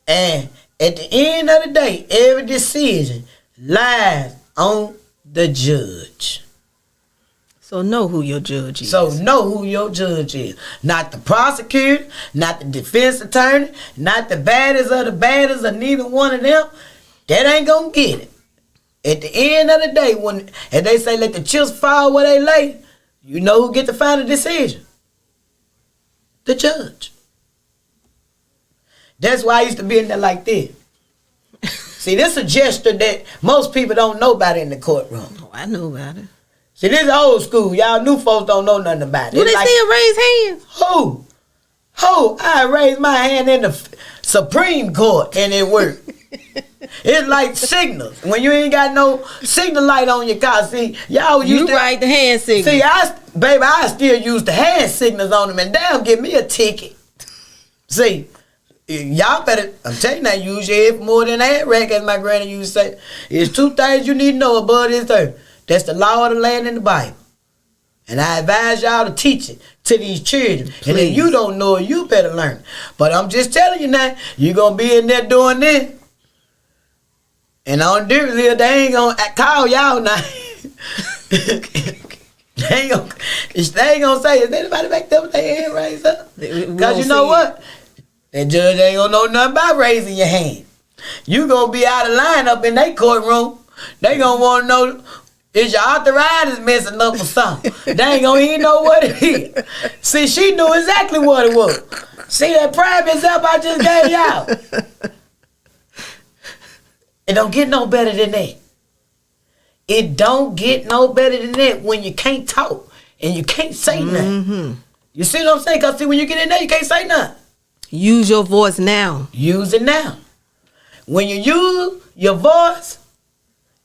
And at the end of the day, every decision lies on the judge. So know who your judge is. So know who your judge is. Not the prosecutor, not the defense attorney, not the baddest of the baddest, or neither one of them. That ain't gonna get it. At the end of the day, when and they say let the chips fall where they lay, you know who get the final decision? The judge. That's why I used to be in there like this. See, this is a gesture that most people don't know about in the courtroom. Oh, I know about it. See, this is old school. Y'all new folks don't know nothing about it. Do they still raise hands? Who? I raised my hand in the Supreme Court and it worked. It's like signals. When you ain't got no signal light on your car, see, y'all used to write the hand signal. See, I still use the hand signals on them and they'll give me a ticket. See, y'all better, I'm telling you now, use your head for more than a head rack, as my granny used to say. There's 2 things you need to know above this earth. That's the law of the land and the Bible. And I advise y'all to teach it to these children. Please. And if you don't know it, you better learn it. But I'm just telling you now, you're going to be in there doing this. And on difference here, they ain't going to call y'all now. They ain't going to say, is anybody back there with their hand raised up? Because you know what? That judge ain't going to know nothing about raising your hand. You going to be out of line up in their courtroom. They going to want to know Is your arthritis messing up or something? They ain't gonna even know what it is. See, she knew exactly what it was. See that prime example I just gave y'all? It don't get no better than that. It don't get no better than that when you can't talk and you can't say nothing. You see what I'm saying? Because see, when you get in there, you can't say nothing. Use your voice now. Use it now. When you use your voice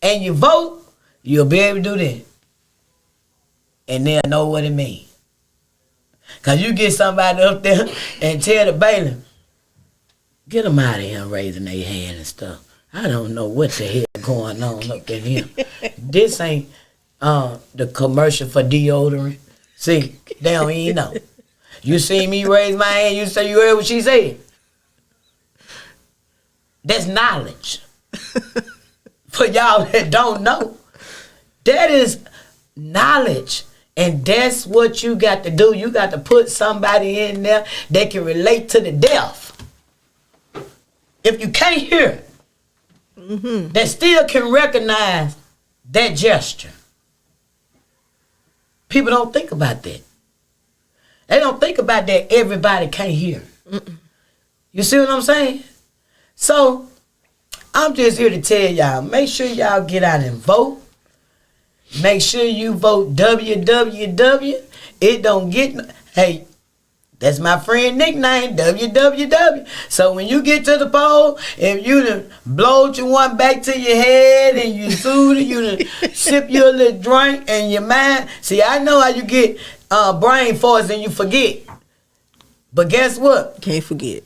and you vote, you'll be able to do that. And they'll know what it means. Because you get somebody up there and tell the bailiff, get them out of here raising their hand and stuff. I don't know what the hell going on up in here. This ain't the commercial for deodorant. See, they don't even know. You see me raise my hand, you say you heard what she said. That's knowledge. For y'all that don't know. That is knowledge. And that's what you got to do. You got to put somebody in there that can relate to the deaf. If you can't hear, that still can recognize that gesture. People don't think about that. They don't think about that everybody can't hear. You see what I'm saying? So, I'm just here to tell y'all, make sure y'all get out and vote. Make sure you vote WWW. It don't get, hey, that's my friend nickname, WWW. So when you get to the poll, if you done blowed your one back to your head and you sued it, you done sip your little drink and your mind. See, I know how you get brain force and you forget. But guess what? Can't forget.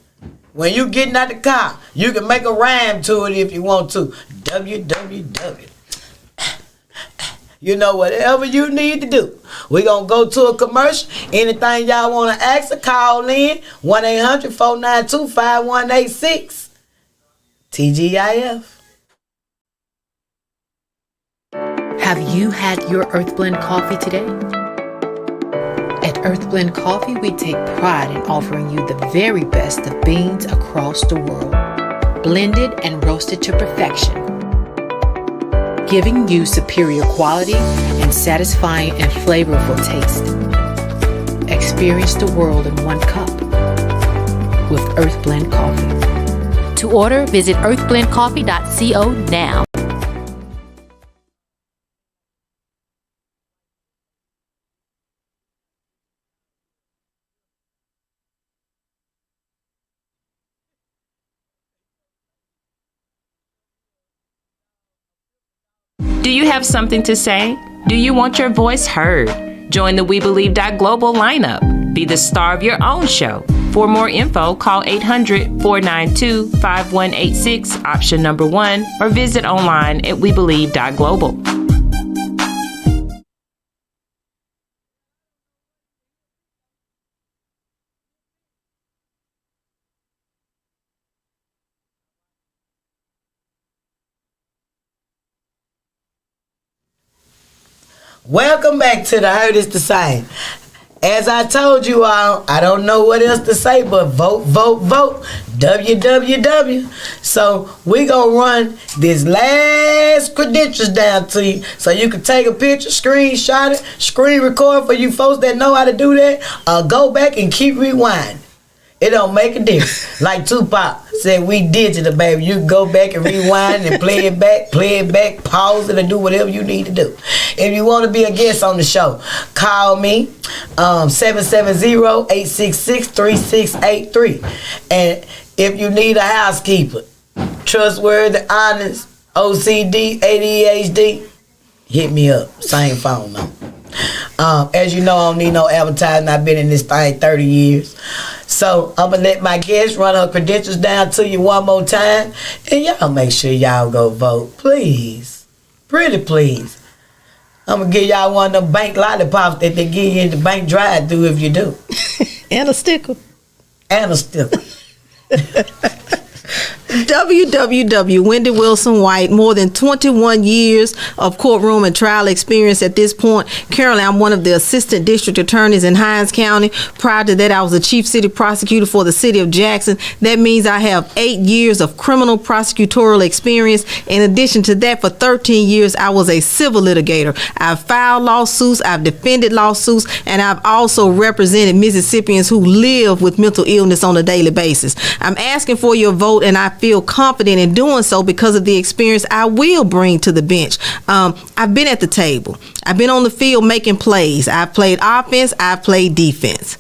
When you getting out the car, you can make a rhyme to it if you want to. WWW. You know, whatever you need to do. We're going to go to a commercial. Anything y'all want to ask or call in, 1-800-492-5186. TGIF. Have you had your Earth Blend coffee today? At Earth Blend Coffee, we take pride in offering you the very best of beans across the world, blended and roasted to perfection, giving you superior quality and satisfying and flavorful taste. Experience the world in one cup with Earth Blend Coffee. To order, visit earthblendcoffee.co now. Do you have something to say? Do you want your voice heard? Join the We Believe Global lineup. Be the star of your own show. For more info, call 800-492-5186, option number 1, or visit online at webelieve.global. Welcome back to the Heard Is the Same. As I told you all, I don't know what else to say but vote, vote, vote. WWW. So we gonna run this last credentials down to you so you can take a picture, screenshot it, screen record for you folks that know how to do that, or go back and keep rewinding. It don't make a difference. Like Tupac said, we digital, baby. You can go back and rewind and play it back, pause it, and do whatever you need to do. If you want to be a guest on the show, call me, 770-866-3683. And if you need a housekeeper, trustworthy, honest, OCD, ADHD, hit me up. Same phone number. As you know, I don't need no advertising. I've been in this thing 30 years. So I'm going to let my guest run her credentials down to you one more time. And y'all make sure y'all go vote. Please. Pretty please. I'm going to give y'all one of them bank lollipops that they give you in the bank drive-thru if you do. And a sticker. And a sticker. Wendy Wilson White, more than 21 years of courtroom and trial experience at this point. Currently, I'm one of the assistant district attorneys in Hinds County. Prior to that, I was the chief city prosecutor for the city of Jackson. That means I have 8 years of criminal prosecutorial experience. In addition to that, for 13 years, I was a civil litigator. I've filed lawsuits, I've defended lawsuits, and I've also represented Mississippians who live with mental illness on a daily basis. I'm asking for your vote, and I feel confident in doing so because of the experience I will bring to the bench. I've been at the table. I've been on the field making plays. I've played offense. I've played defense.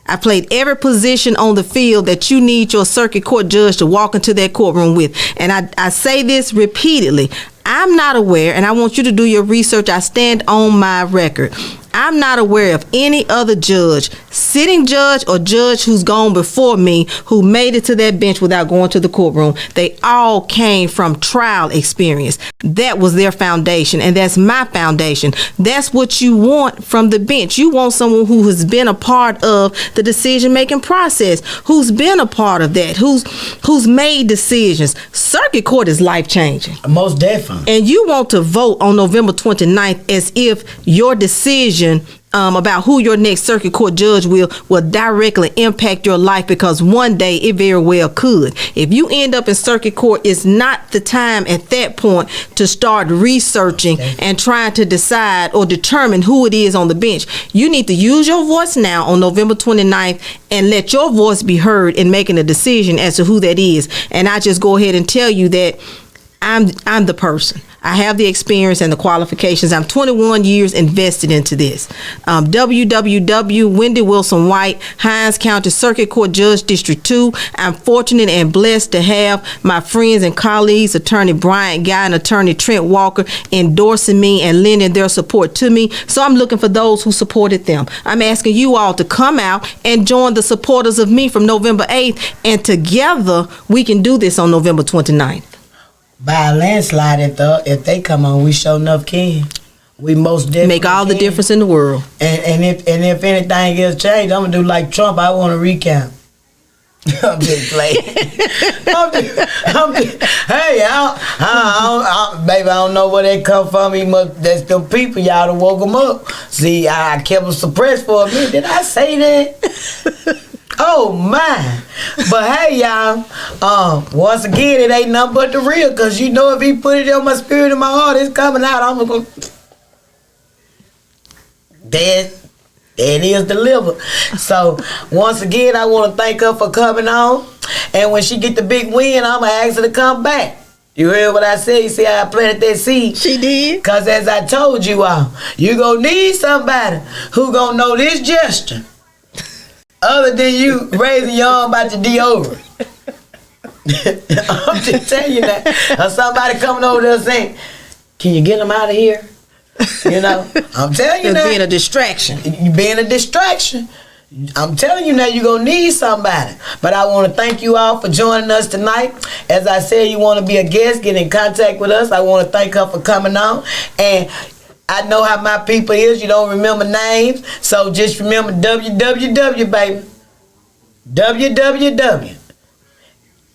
I played every position on the field that you need your circuit court judge to walk into that courtroom with. And I say this repeatedly. I'm not aware, and I want you to do your research. I stand on my record. I'm not aware of any other judge, sitting judge or judge who's gone before me, who made it to that bench without going to the courtroom. They all came from trial experience. That was their foundation, and that's my foundation. That's what you want from the bench. You want someone who has been a part of the decision-making process, who's been a part of that, who's made decisions. Circuit court is life-changing. Most definitely. And you want to vote on November 29th as if your decision about who your next circuit court judge will directly impact your life, because one day it very well could. If you end up in circuit court, it's not the time at that point to start researching and trying to decide or determine who it is on the bench. You need to use your voice now on November 29th and let your voice be heard in making a decision as to who that is. And I just go ahead and tell you that I'm the person. I have the experience and the qualifications. I'm 21 years invested into this. Wendy Wilson White, Hinds County Circuit Court Judge, District 2. I'm fortunate and blessed to have my friends and colleagues, Attorney Bryant Guy and Attorney Trent Walker, endorsing me and lending their support to me. So I'm looking for those who supported them. I'm asking you all to come out and join the supporters of me from November 8th, and together we can do this on November 29th. By a landslide, if they come on, we sure enough can. We most definitely make all the difference in the world. And if anything gets changed, I'm gonna do like Trump. I want to recount. I'm just playing. Hey, baby, I don't know where they come from. That's them people. Y'all done woke them up. See, I kept them suppressed for a minute. Did I say that? Oh my. But hey, y'all, once again, it ain't nothing but the real, because you know if he put it on my spirit and my heart, it's coming out. I'm gonna go there it is delivered. So once again, I want to thank her for coming on, and when she get the big win, I'm gonna ask her to come back. You heard what I said? You see how I planted that seed? She did. Because as I told you all, you gonna need somebody who gonna know this gesture other than you raising your arm about your deodorant. I'm just telling you that. Or somebody coming over there saying, can you get them out of here? You know, I'm telling you that. Being a distraction. You being a distraction. I'm telling you now, you're going to need somebody. But I want to thank you all for joining us tonight. As I said, you want to be a guest, get in contact with us. I want to thank her for coming on. And I know how my people is. You don't remember names. So just remember WWW, baby. WWW.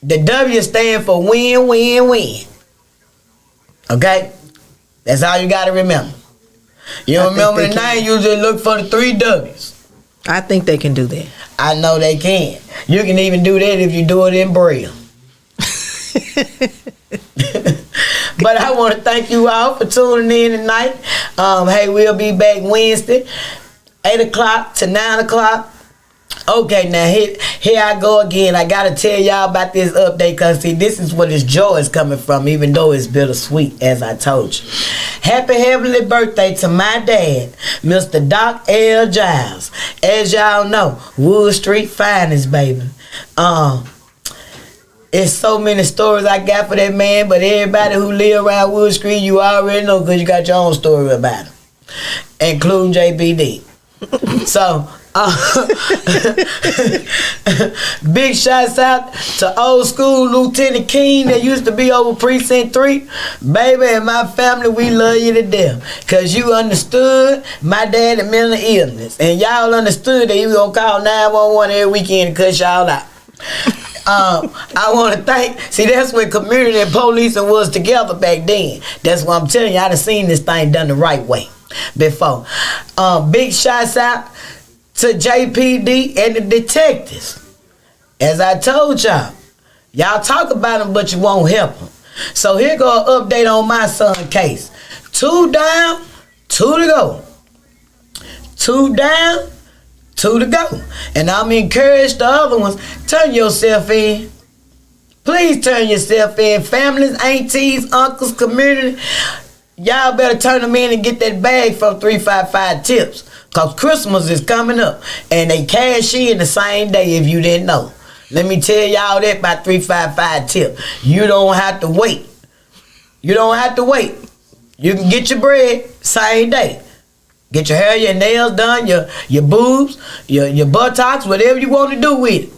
The W stand for win, win, win. Okay? That's all you got to remember. You don't remember the name, you just look for the 3 W's. I think they can do that. I know they can. You can even do that if you do it in Braille. But I want to thank you all for tuning in tonight. Hey, we'll be back Wednesday, 8 o'clock to 9 o'clock. Okay, now here I go again. I got to tell y'all about this update, because, see, this is where this joy is coming from, even though it's bittersweet, as I told you. Happy heavenly birthday to my dad, Mr. Doc L. Giles. As y'all know, Wood Street finest, baby. It's so many stories I got for that man, but everybody who live around Wood Street, you already know, because you got your own story about him, including JBD. So, big shouts out to old school Lieutenant King that used to be over Precinct 3. Baby, and my family, we love you to death, because you understood my dad and mental illness, and y'all understood that you gonna call 911 every weekend to cut y'all out. I want to thank. See, that's when community and police was together back then. That's what I'm telling you. I done seen this thing done the right way before. Big shots out to JPD and the detectives. As I told y'all talk about them, but you won't help them. So here go an update on my son case. 2 down, 2 to go. 2 down, 2 to go. And I'm encouraged the other ones, turn yourself in. Please turn yourself in. Families, aunties, uncles, community, y'all better turn them in and get that bag from 355 Tips. Because Christmas is coming up. And they cash in the same day if you didn't know. Let me tell y'all that about 355 Tip. You don't have to wait. You don't have to wait. You can get your bread same day. Get your hair, your nails done, your boobs, your buttocks, whatever you want to do with it.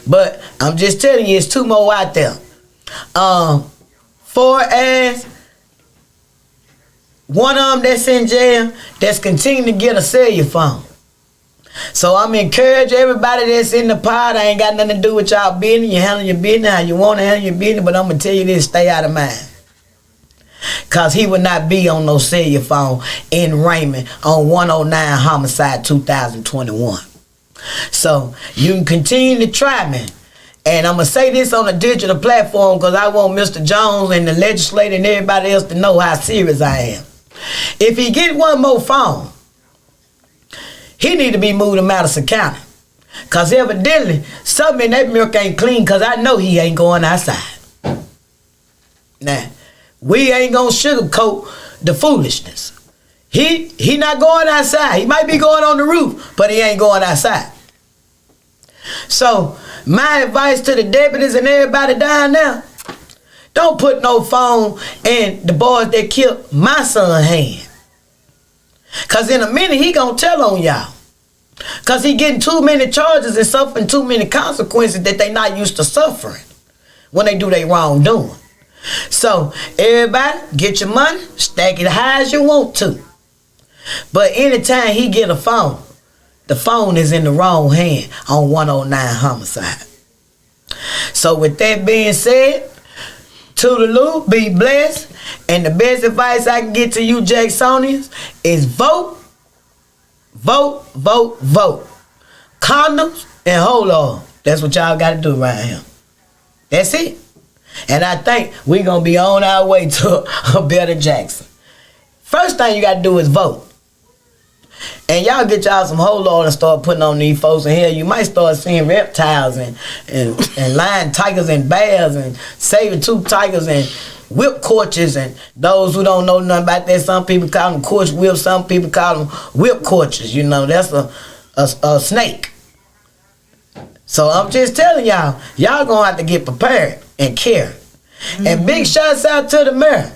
But I'm just telling you, it's 2 more out there. 4 as one of them that's in jail that's continuing to get a cellular phone. So I'm encouraging everybody that's in the pod. I ain't got nothing to do with y'all business. You handle your business how you want to handle your business, but I'm going to tell you this, stay out of mine. Because he would not be on no cellular phone in Raymond on 109 Homicide 2021. So you can continue to try me. And I'm going to say this on a digital platform because I want Mr. Jones and the legislator and everybody else to know how serious I am. If he get one more phone, he need to be moved to Madison County. Because evidently, something in that milk ain't clean because I know he ain't going outside. Now, we ain't going to sugarcoat the foolishness. He not going outside. He might be going on the roof, but he ain't going outside. So, my advice to the deputies and everybody down there, don't put no phone in the boys that killed my son's hand. Because in a minute, he going to tell on y'all. Because he getting too many charges and suffering too many consequences that they not used to suffering when they do their wrongdoing. So, everybody, get your money, stack it high as you want to. But anytime he get a phone, the phone is in the wrong hand on 109 Homicide. So, with that being said, toodaloo, be blessed. And the best advice I can get to you Jacksonians is vote, vote, vote, vote. Condoms and hold on. That's what y'all got to do right here. That's it. And I think we're going to be on our way to a better Jackson. First thing you got to do is vote. And y'all get y'all some hold on and start putting on these folks in here. You might start seeing reptiles and lion tigers and bears and saber-tooth tigers and whip corches, and those who don't know nothing about that, some people call them corch whips, some people call them whip corches. You know, that's a snake. So I'm just telling y'all gonna have to get prepared and care. Mm-hmm. And big shouts out to the mayor.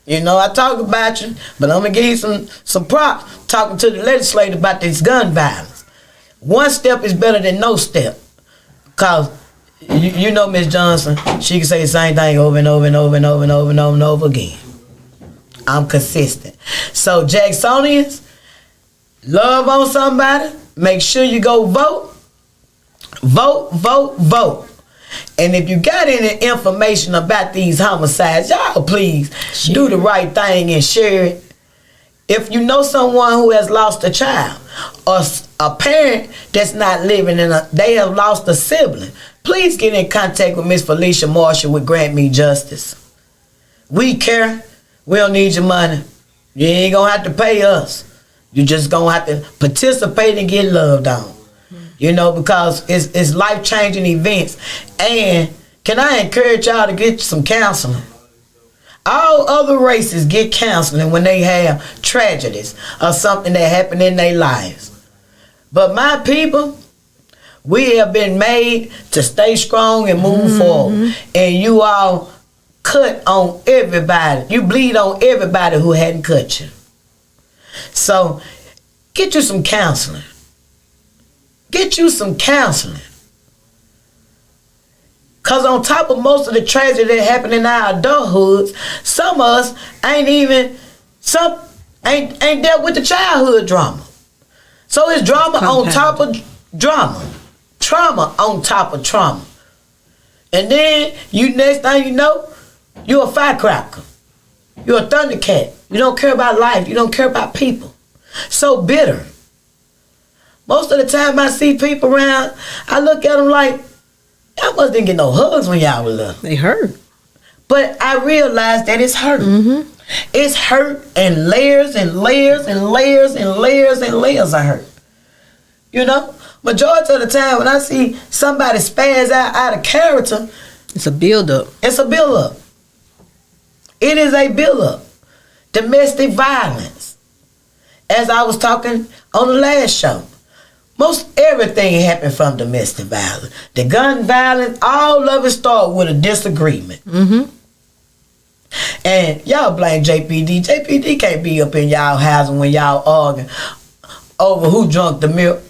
You know, I talk about you, but I'm gonna give you some props talking to the legislator about this gun violence. One step is better than no step. Cause you know Miss Johnson, she can say the same thing over and over and over and over and over and over and over again. I'm consistent. So Jacksonians, love on somebody, make sure you go vote. Vote, vote, vote. And if you got any information about these homicides, y'all please do the right thing and share it. If you know someone who has lost a child or a parent that's not living they have lost a sibling, please get in contact with Miss Felicia Marshall with Grant Me Justice. We care. We don't need your money. You ain't gonna have to pay us. You just gonna have to participate and get loved on. You know, because it's life-changing events. And can I encourage y'all to get some counseling? All other races get counseling when they have tragedies or something that happened in their lives. But my people, we have been made to stay strong and move forward. And you all cut on everybody. You bleed on everybody who hadn't cut you. So get you some counseling. Get you some counseling. Because on top of most of the tragedy that happened in our adulthoods, some of us ain't dealt with the childhood drama. So it's drama on top of drama. Trauma on top of trauma. And then next thing you know, you're a firecracker. You're a thundercat. You don't care about life. You don't care about people. So bitter. Most of the time I see people around, I look at them like, y'all must didn't get no hugs when y'all were little. They hurt. But I realized that it's hurt. Mm-hmm. It's hurt and layers and layers and layers and layers and layers of hurt. You know? Majority of the time when I see somebody spaz out of character, it's a build-up. It's a build-up. It is a build-up. Domestic violence. As I was talking on the last show, most everything happened from domestic violence. The gun violence, all of it started with a disagreement. Mm-hmm. And y'all blame JPD. JPD can't be up in y'all house when y'all arguing over who drunk the milk,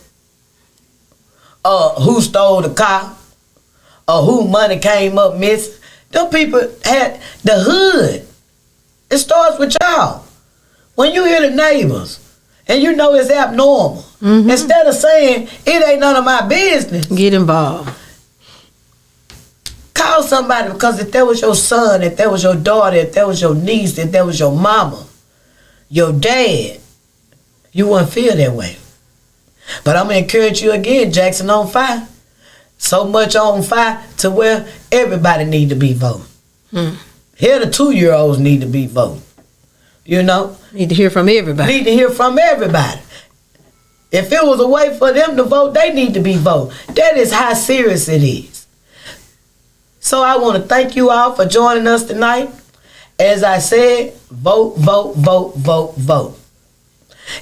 who stole the car, or who money came up missing. Them people had the hood. It starts with y'all. When you hear the neighbors and you know it's abnormal, mm-hmm. instead of saying it ain't none of my business, get involved. Call somebody, because if that was your son, if that was your daughter, if that was your niece, if that was your mama, your dad, you wouldn't feel that way. But I'm going to encourage you again, Jackson on fire. So much on fire to where everybody need to be voting. Here the 2-year-olds need to be voting. You know? Need to hear from everybody. Need to hear from everybody. If it was a way for them to vote, they need to be voting. That is how serious it is. So I want to thank you all for joining us tonight. As I said, vote, vote, vote, vote, vote.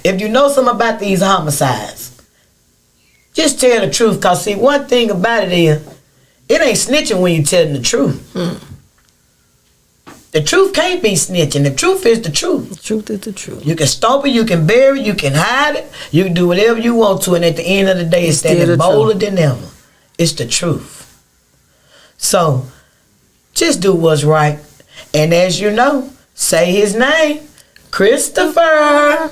If you know something about these homicides, just tell the truth. Because, see, one thing about it is, it ain't snitching when you're telling the truth. The truth can't be snitching. The truth is the truth. The truth is the truth. You can stomp it, you can bury it, you can hide it, you can do whatever you want to, and at the end of the day, it's standing bolder than ever. It's the truth. So, just do what's right. And as you know, say his name, Christopher.